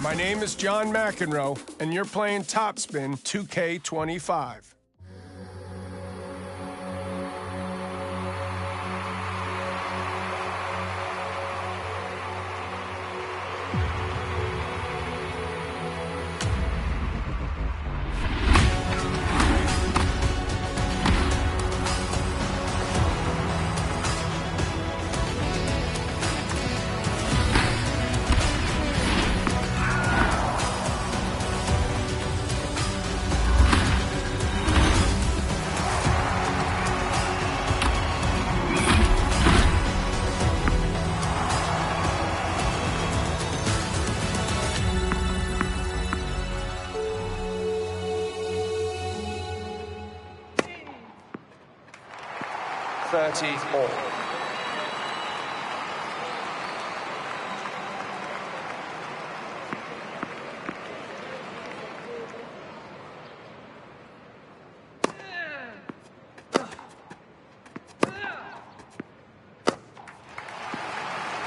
My name is John McEnroe, and you're playing Topspin 2K25. All.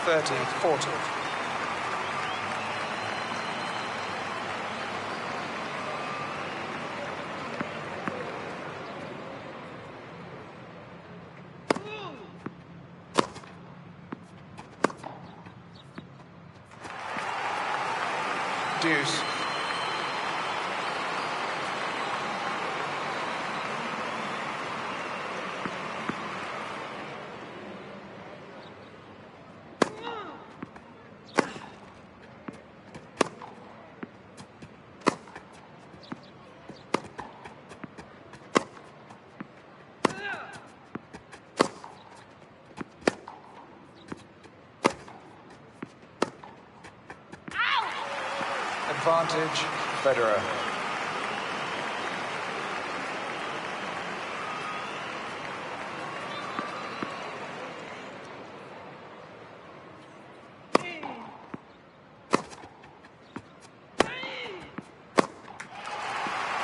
$30-40. Deuce. Advantage, Federer.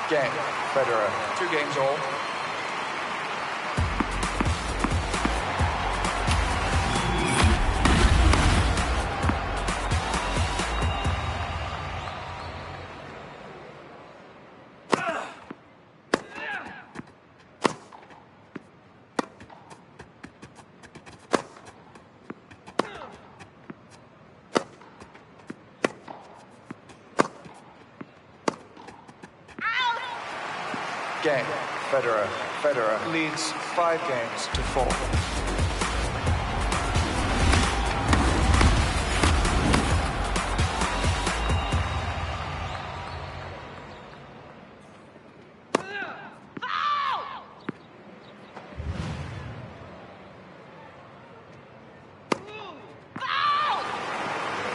Game, Federer. 2 games all. Game, Federer. Federer leads 5 games to 4. Foul!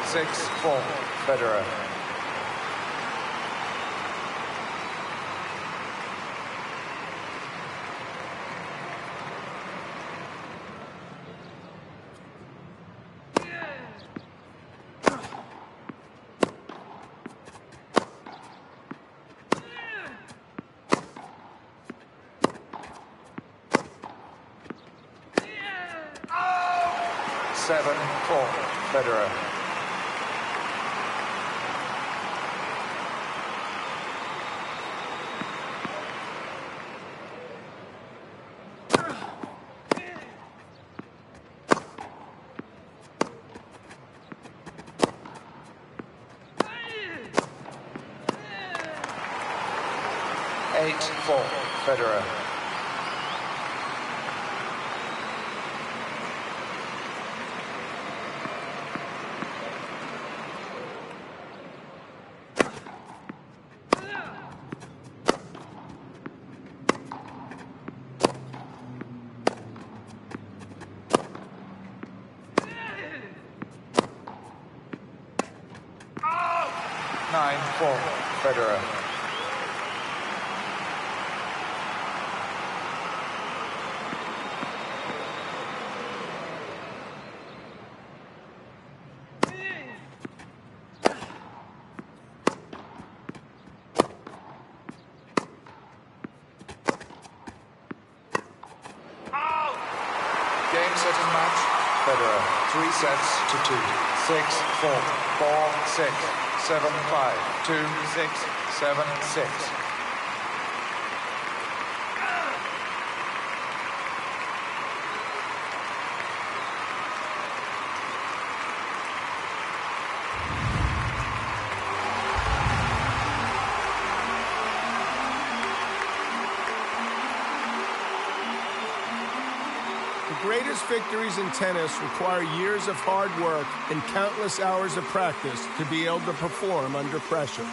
6-4, Federer. Seven, 4, Federer. Eight, 4, Federer. Nine, 4, Federer. Game, set, and match. Federer, 3 sets to 2. 4, ball 6, 7, 5, 2, 6, 7, 6. The greatest victories in tennis require years of hard work and countless hours of practice to be able to perform under pressure.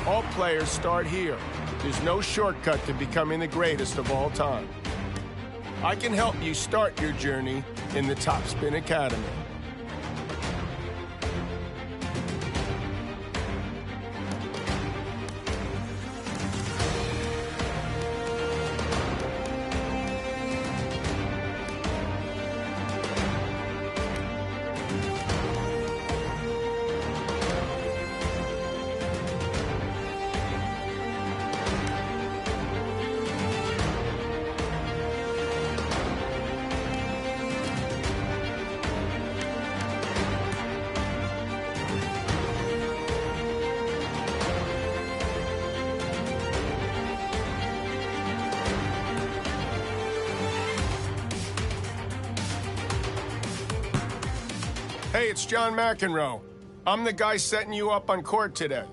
All players start here. There's no shortcut to becoming the greatest of all time. I can help you start your journey in the Topspin Academy. Hey, it's John McEnroe. I'm the guy setting you up on court today.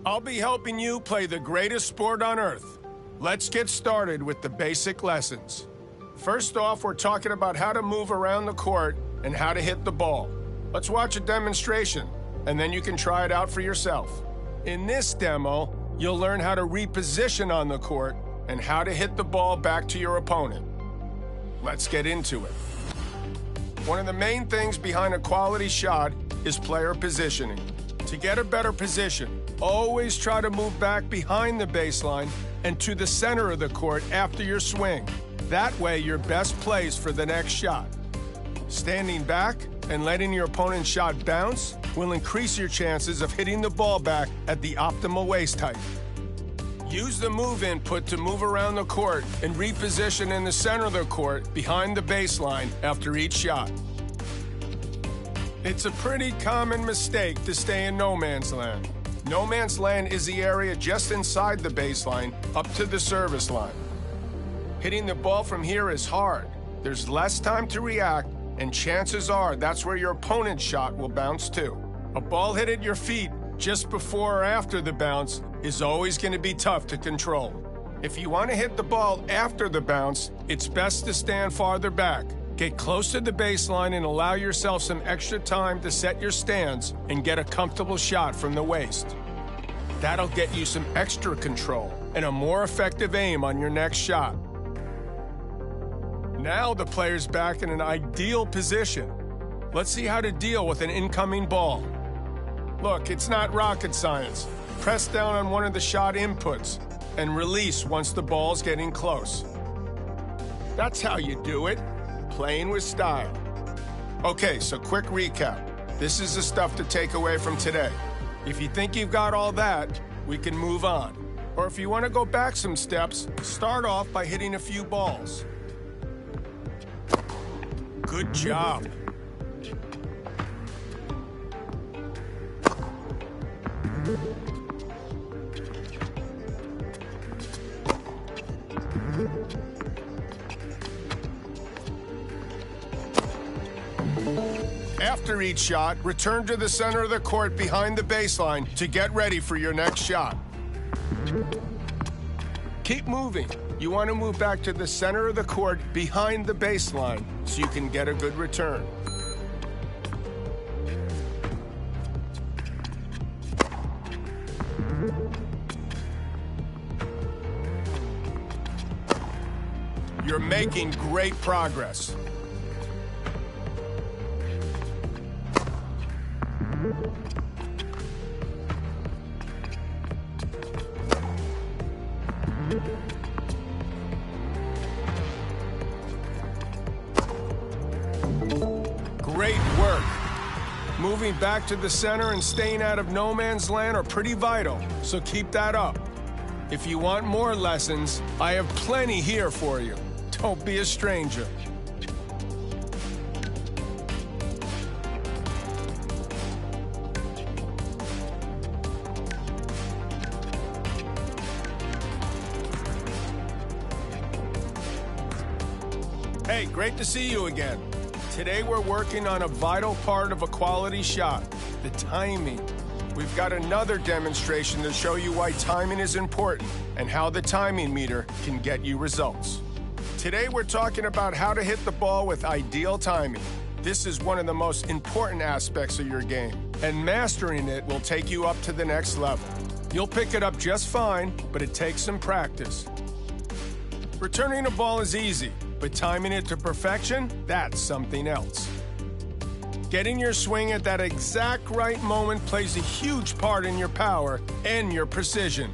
I'll be helping you play the greatest sport on earth. Let's get started with the basic lessons. First off, we're talking about how to move around the court and how to hit the ball. Let's watch a demonstration, and then you can try it out for yourself. In this demo, you'll learn how to reposition on the court and how to hit the ball back to your opponent. Let's get into it. One of the main things behind a quality shot is player positioning. To get a better position, always try to move back behind the baseline and to the center of the court after your swing. That way, you're best placed for the next shot. Standing back and letting your opponent's shot bounce will increase your chances of hitting the ball back at the optimal waist height. Use the move input to move around the court and reposition in the center of the court behind the baseline after each shot. It's a pretty common mistake to stay in no man's land. No man's land is the area just inside the baseline up to the service line. Hitting the ball from here is hard. There's less time to react, and chances are that's where your opponent's shot will bounce to. A ball hit at your feet just before or after the bounce is always going to be tough to control. If you want to hit the ball after the bounce, it's best to stand farther back. Get close to the baseline and allow yourself some extra time to set your stance and get a comfortable shot from the waist. That'll get you some extra control and a more effective aim on your next shot. Now the player's back in an ideal position. Let's see how to deal with an incoming ball. Look, it's not rocket science. Press down on one of the shot inputs and release once the ball's getting close. That's how you do it, playing with style. Okay, so quick recap. This is the stuff to take away from today. If you think you've got all that, we can move on. Or if you want to go back some steps, start off by hitting a few balls. Good job. After each shot, return to the center of the court behind the baseline to get ready for your next shot. Keep moving. You want to move back to the center of the court behind the baseline so you can get a good return. You're making great progress. Great work. Moving back to the center and staying out of no man's land are pretty vital, so keep that up. If you want more lessons, I have plenty here for you. Don't be a stranger. Hey, great to see you again. Today we're working on a vital part of a quality shot, the timing. We've got another demonstration to show you why timing is important and how the timing meter can get you results. Today we're talking about how to hit the ball with ideal timing. This is one of the most important aspects of your game, and mastering it will take you up to the next level. You'll pick it up just fine, but it takes some practice. Returning a ball is easy, but timing it to perfection, that's something else. Getting your swing at that exact right moment plays a huge part in your power and your precision.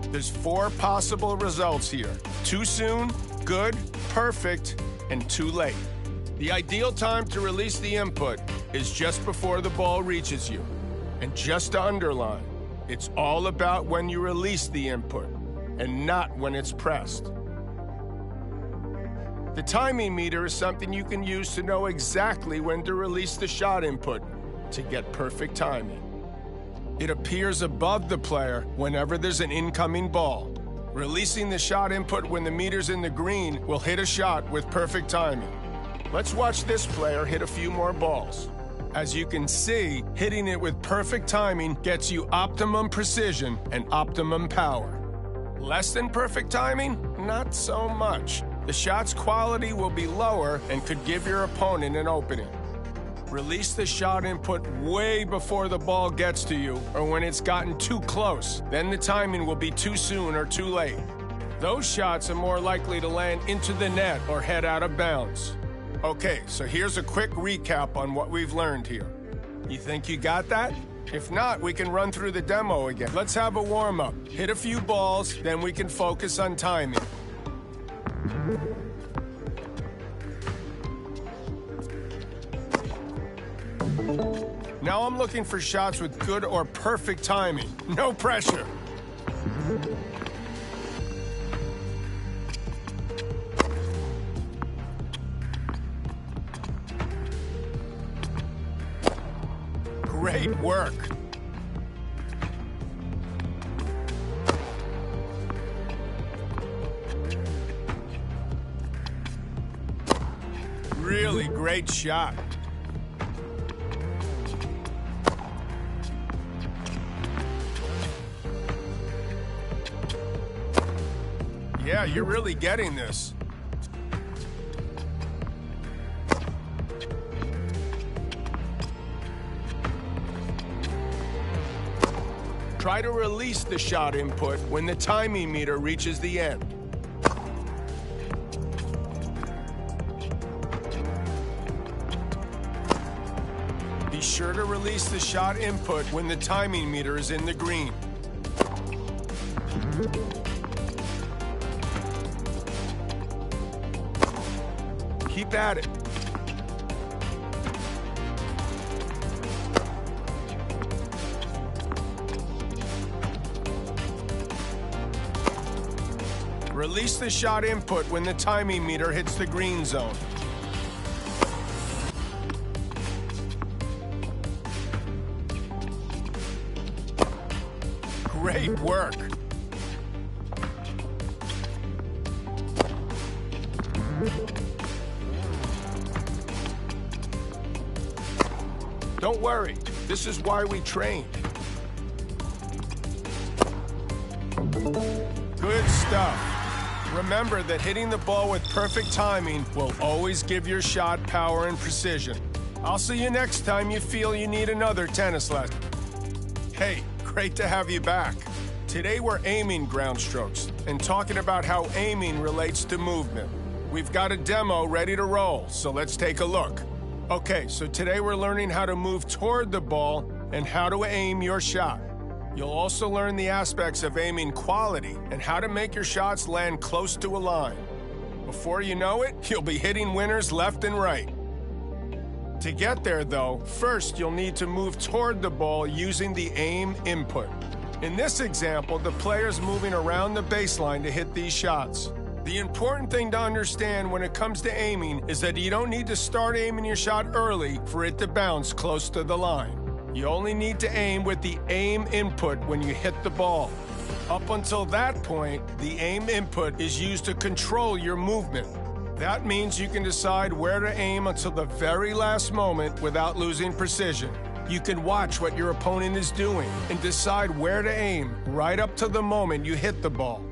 There's 4 possible results here: too soon, good, perfect, and too late. The ideal time to release the input is just before the ball reaches you. And just to underline, it's all about when you release the input and not when it's pressed. The timing meter is something you can use to know exactly when to release the shot input to get perfect timing. It appears above the player whenever there's an incoming ball. Releasing the shot input when the meter's in the green will hit a shot with perfect timing. Let's watch this player hit a few more balls. As you can see, hitting it with perfect timing gets you optimum precision and optimum power. Less than perfect timing? Not so much. The shot's quality will be lower and could give your opponent an opening. Release the shot input way before the ball gets to you or when it's gotten too close. Then the timing will be too soon or too late. Those shots are more likely to land into the net or head out of bounds. Okay, so here's a quick recap on what we've learned here. You think you got that? If not, we can run through the demo again. Let's have a warm-up. Hit a few balls, then we can focus on timing. Now I'm looking for shots with good or perfect timing. No pressure. Great work. Really great shot. Yeah, you're really getting this. Try to release the shot input when the timing meter reaches the end. Be sure to release the shot input when the timing meter is in the green. Keep at it. Release the shot input when the timing meter hits the green zone. Great work. Don't worry, this is why we train. Good stuff. Remember that hitting the ball with perfect timing will always give your shot power and precision. I'll see you next time you feel you need another tennis lesson. Hey, great to have you back. Today we're aiming ground strokes and talking about how aiming relates to movement. We've got a demo ready to roll, so let's take a look. Okay, so today we're learning how to move toward the ball and how to aim your shot. You'll also learn the aspects of aiming quality and how to make your shots land close to a line. Before you know it, you'll be hitting winners left and right. To get there, though, first you'll need to move toward the ball using the aim input. In this example, the player's moving around the baseline to hit these shots. The important thing to understand when it comes to aiming is that you don't need to start aiming your shot early for it to bounce close to the line. You only need to aim with the aim input when you hit the ball. Up until that point, the aim input is used to control your movement. That means you can decide where to aim until the very last moment without losing precision. You can watch what your opponent is doing and decide where to aim right up to the moment you hit the ball.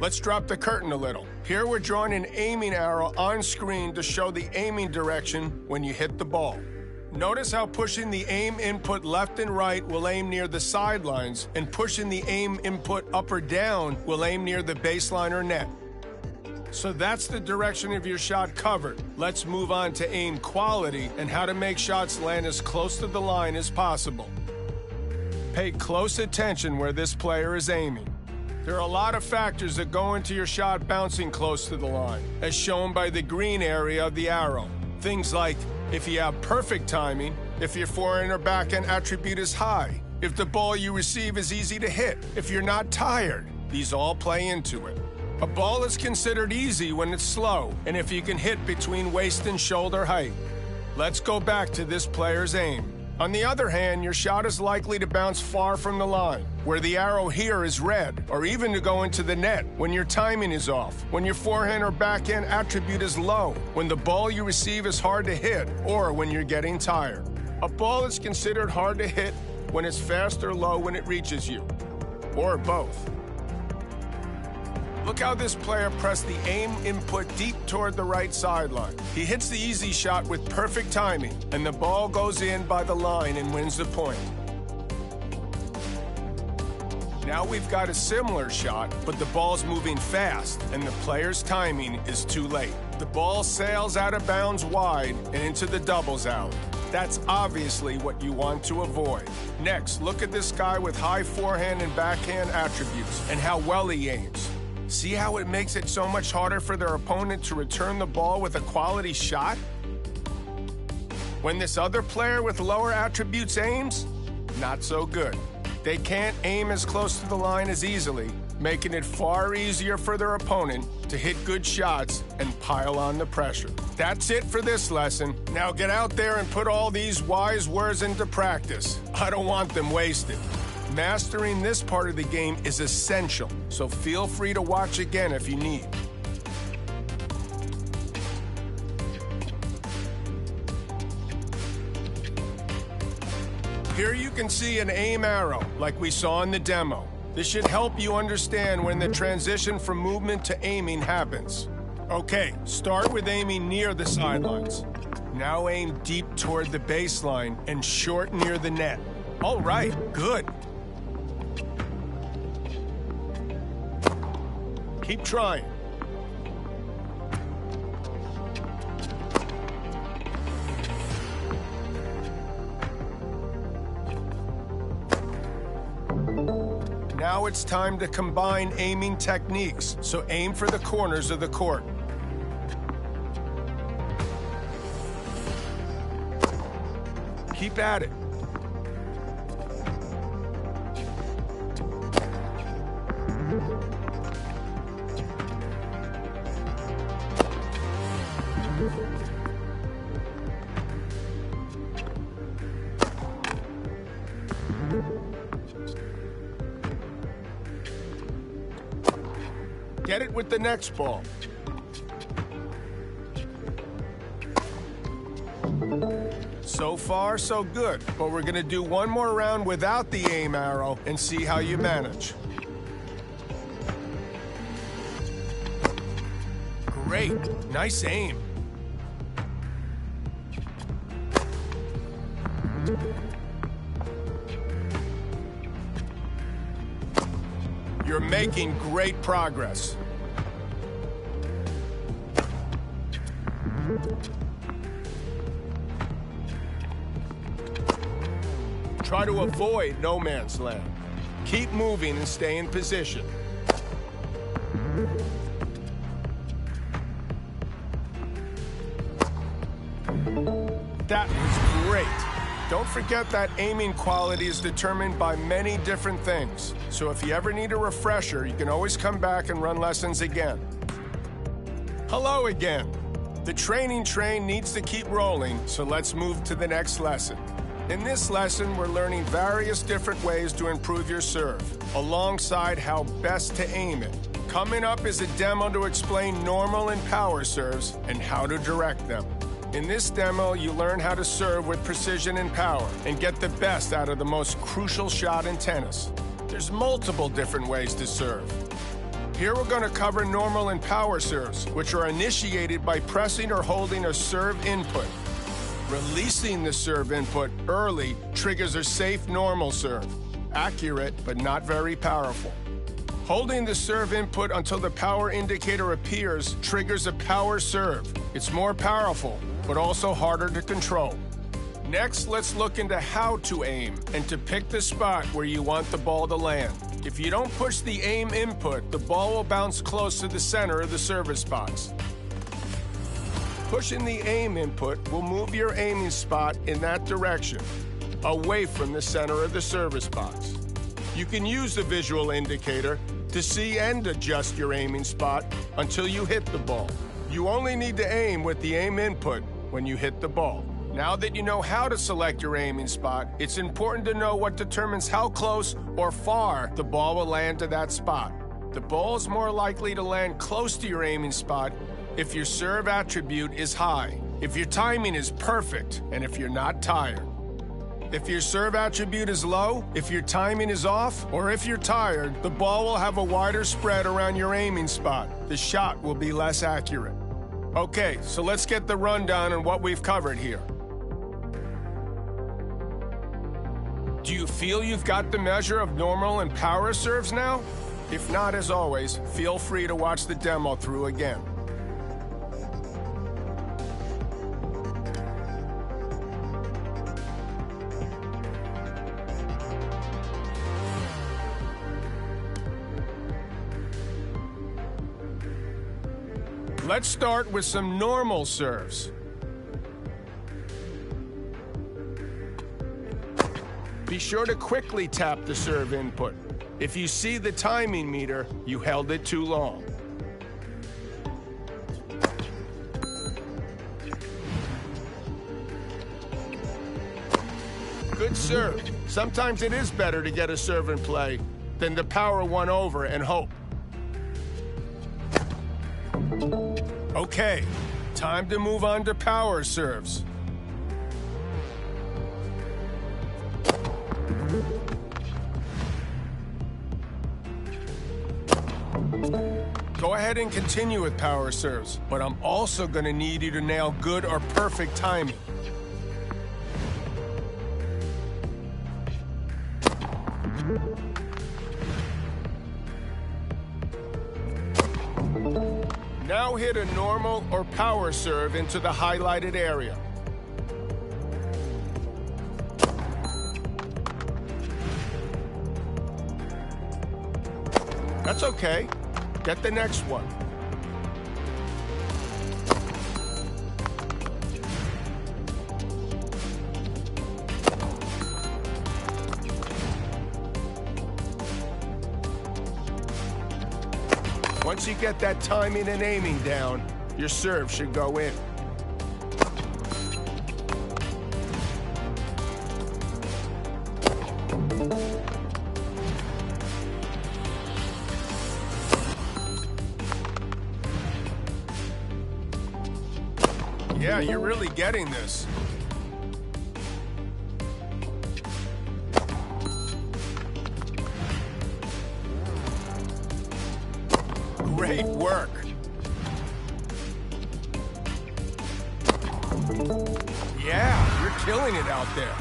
Let's drop the curtain a little. Here we're drawing an aiming arrow on screen to show the aiming direction when you hit the ball. Notice how pushing the aim input left and right will aim near the sidelines, and pushing the aim input up or down will aim near the baseline or net. So that's the direction of your shot covered. Let's move on to aim quality and how to make shots land as close to the line as possible. Pay close attention where this player is aiming. There are a lot of factors that go into your shot bouncing close to the line, as shown by the green area of the arrow. Things like if you have perfect timing, if your forehand or backhand attribute is high, if the ball you receive is easy to hit, if you're not tired. These all play into it. A ball is considered easy when it's slow, and if you can hit between waist and shoulder height. Let's go back to this player's aim. On the other hand, your shot is likely to bounce far from the line, where the arrow here is red, or even to go into the net when your timing is off, when your forehand or backhand attribute is low, when the ball you receive is hard to hit, or when you're getting tired. A ball is considered hard to hit when it's fast or low when it reaches you, or both. Look how this player pressed the aim input deep toward the right sideline. He hits the easy shot with perfect timing, and the ball goes in by the line and wins the point. Now we've got a similar shot, but the ball's moving fast, and the player's timing is too late. The ball sails out of bounds wide and into the doubles alley. That's obviously what you want to avoid. Next, look at this guy with high forehand and backhand attributes and how well he aims. See how it makes it so much harder for their opponent to return the ball with a quality shot? When this other player with lower attributes aims, not so good. They can't aim as close to the line as easily, making it far easier for their opponent to hit good shots and pile on the pressure. That's it for this lesson. Now get out there and put all these wise words into practice. I don't want them wasted. Mastering this part of the game is essential, so feel free to watch again if you need. Here you can see an aim arrow, like we saw in the demo. This should help you understand when the transition from movement to aiming happens. Okay, start with aiming near the sidelines. Now aim deep toward the baseline and short near the net. All right, good. Keep trying. Now it's time to combine aiming techniques, so aim for the corners of the court. Keep at it. Get it with the next ball. So far, so good. But we're gonna do one more round without the aim arrow and see how you manage. Great, nice aim. You're making great progress. Try to avoid no man's land. Keep moving and stay in position. That was great. Don't forget that aiming quality is determined by many different things. So if you ever need a refresher, you can always come back and run lessons again. Hello again. The training train needs to keep rolling, so let's move to the next lesson. In this lesson, we're learning various different ways to improve your serve, alongside how best to aim it. Coming up is a demo to explain normal and power serves and how to direct them. In this demo, you learn how to serve with precision and power and get the best out of the most crucial shot in tennis. There's multiple different ways to serve. Here we're going to cover normal and power serves, which are initiated by pressing or holding a serve input. Releasing the serve input early triggers a safe normal serve. Accurate, but not very powerful. Holding the serve input until the power indicator appears triggers a power serve. It's more powerful, but also harder to control. Next, let's look into how to aim and to pick the spot where you want the ball to land. If you don't push the aim input, the ball will bounce close to the center of the service box. Pushing the aim input will move your aiming spot in that direction, away from the center of the service box. You can use the visual indicator to see and adjust your aiming spot until you hit the ball. You only need to aim with the aim input when you hit the ball. Now that you know how to select your aiming spot, it's important to know what determines how close or far the ball will land to that spot. The ball is more likely to land close to your aiming spot if your serve attribute is high, if your timing is perfect, and if you're not tired. If your serve attribute is low, if your timing is off, or if you're tired, the ball will have a wider spread around your aiming spot. The shot will be less accurate. Okay, so let's get the rundown on what we've covered here. Do you feel you've got the measure of normal and power serves now? If not, as always, feel free to watch the demo through again. Let's start with some normal serves. Be sure to quickly tap the serve input. If you see the timing meter, you held it too long. Good serve. Sometimes it is better to get a serve in play than to power one over and hope. Okay, time to move on to power serves. Go ahead and continue with power serves, but I'm also going to need you to nail good or perfect timing. Now hit a normal or power serve into the highlighted area. That's okay. Get the next one. Once you get that timing and aiming down, your serve should go in. Yeah, you're really getting this. Great work. Yeah, you're killing it out there.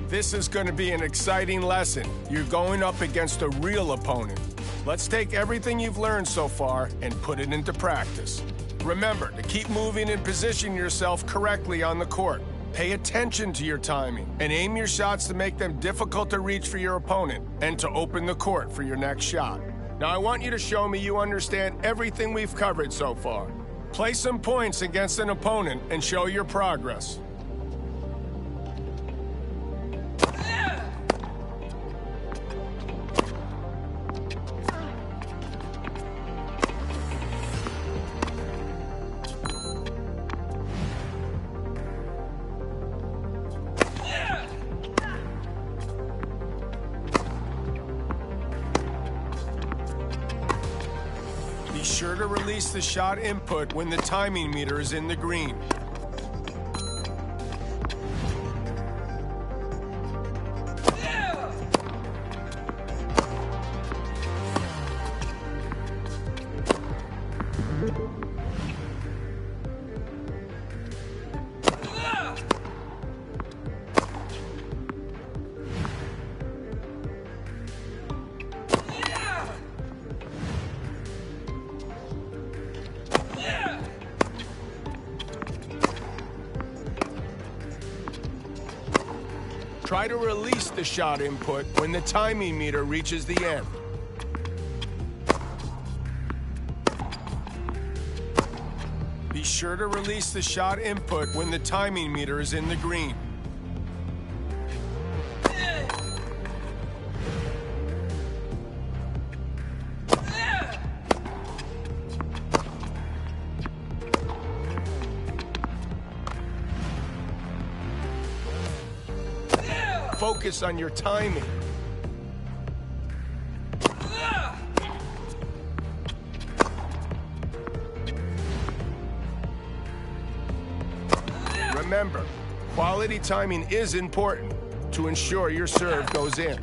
This is going to be an exciting lesson. You're going up against a real opponent. Let's take everything you've learned so far and put it into practice. Remember to keep moving and positioning yourself correctly on the court. Pay attention to your timing and aim your shots to make them difficult to reach for your opponent and to open the court for your next shot. Now I want you to show me you understand everything we've covered so far. Play some points against an opponent and show your progress. Be sure to release the shot input when the timing meter is in the green. Try to release the shot input when the timing meter reaches the end. Be sure to release the shot input when the timing meter is in the green. Focus on your timing. Remember, quality timing is important to ensure your serve goes in.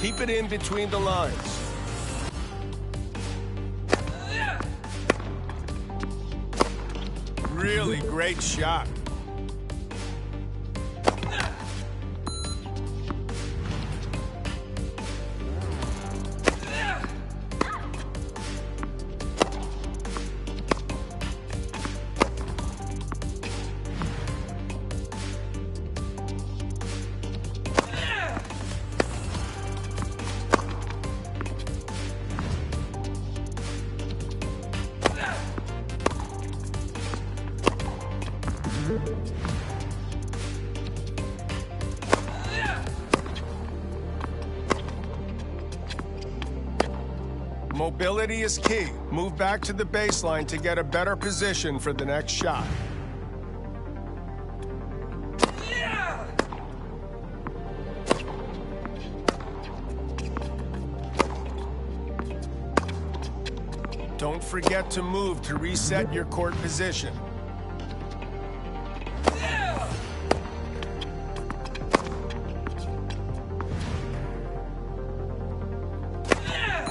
Keep it in between the lines. Really great shot. Mobility is key. Move back to the baseline to get a better position for the next shot. Don't forget to move to reset your court position.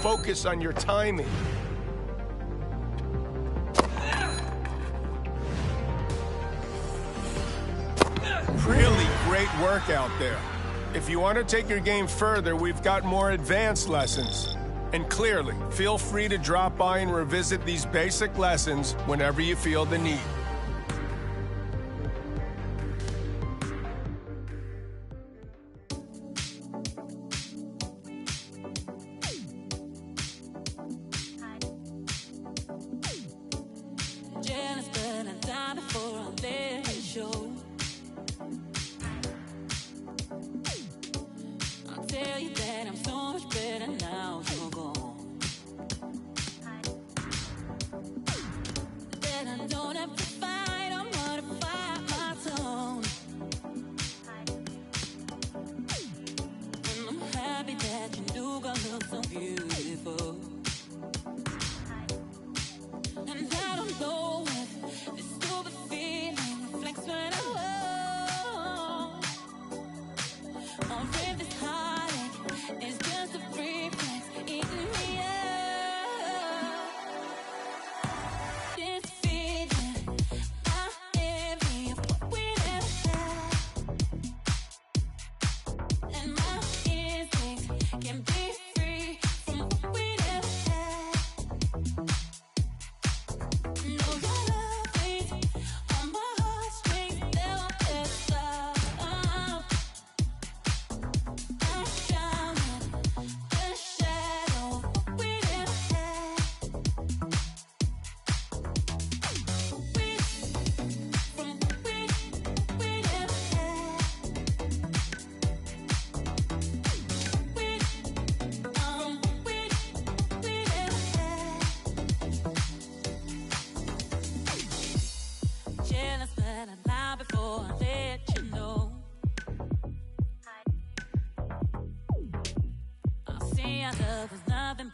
Focus on your timing. Really great work out there. If you want to take your game further, we've got more advanced lessons. And clearly, feel free to drop by and revisit these basic lessons whenever you feel the need. Jealous, but I'm down before I'll let it show. I'll tell you that I'm so much better now you're gone. That I don't have to fight, I'm gonna fight my tone. And I'm happy that you do got look so beautiful. And I don't know what this stupid feeling reflects when I'm alone. Or if this heartache is just a free ourselves was nothing